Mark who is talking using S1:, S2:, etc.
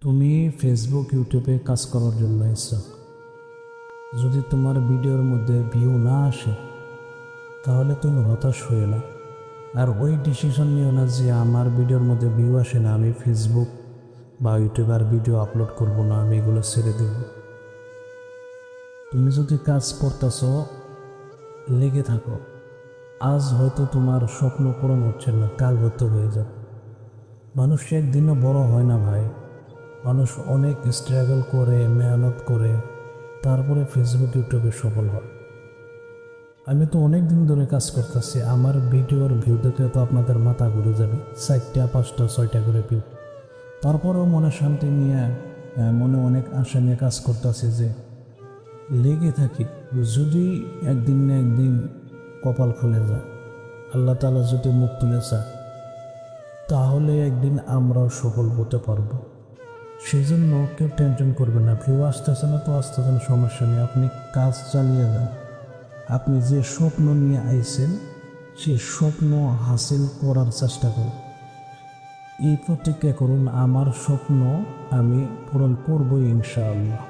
S1: তুমি ফেসবুক ইউটিউবে কাজ করার জন্য এসছো। যদি তোমার ভিডিওর মধ্যে ভিউ না আসে তাহলে তুমি হতাশ হয়ে না, আর ওই ডিসিশন নিও না যে আমার ভিডিওর মধ্যে ভিউ আসে না, আমি ফেসবুক বা ইউটিউবে আর ভিডিও আপলোড করব না, আমি এগুলো ছেড়ে দেব। তুমি যদি কাজ করতেছ লেগে থাকো। আজ হয়তো তোমার স্বপ্ন পূরণ হচ্ছে না, কাল হয়তো হয়ে যাবে। মানুষ একদিনও বড় হয় না ভাই। মানুষ অনেক স্ট্রাগল করে, মেহনত করে, তারপরে ফেসবুক ইউটিউবে সফল হয়। আমি তো অনেক দিন ধরে কাজ করতেছি, আমার ভিডিওর ভিউ দেখে তো আপনাদের মাথা ঘুরে যাবে। 4টা 5টা 6টা করে ভিউ, তারপরেও মনে শান্তি নিয়ে, মনে অনেক আশা নিয়ে কাজ করতেছি যে লেগে থাকি। যদি একদিন না একদিন কপাল খুলে যায়, আল্লাহ তাআলা যদি মুখ তুলে চায়, তাহলে একদিন আমরাও সফল হতে পারবো। সেই জন্য কেউ টেনশন করবে না। ভিউ আসতেছে না তো আসতেছে না, সমস্যা নেই, আপনি কাজ চালিয়ে যান। আপনি যে স্বপ্ন নিয়ে আইছেন সেই স্বপ্ন হাসিল করার চেষ্টা করুন। এই প্রতিজ্ঞা করুন, আমার স্বপ্ন আমি পূরণ করবই ইনশাআল্লাহ।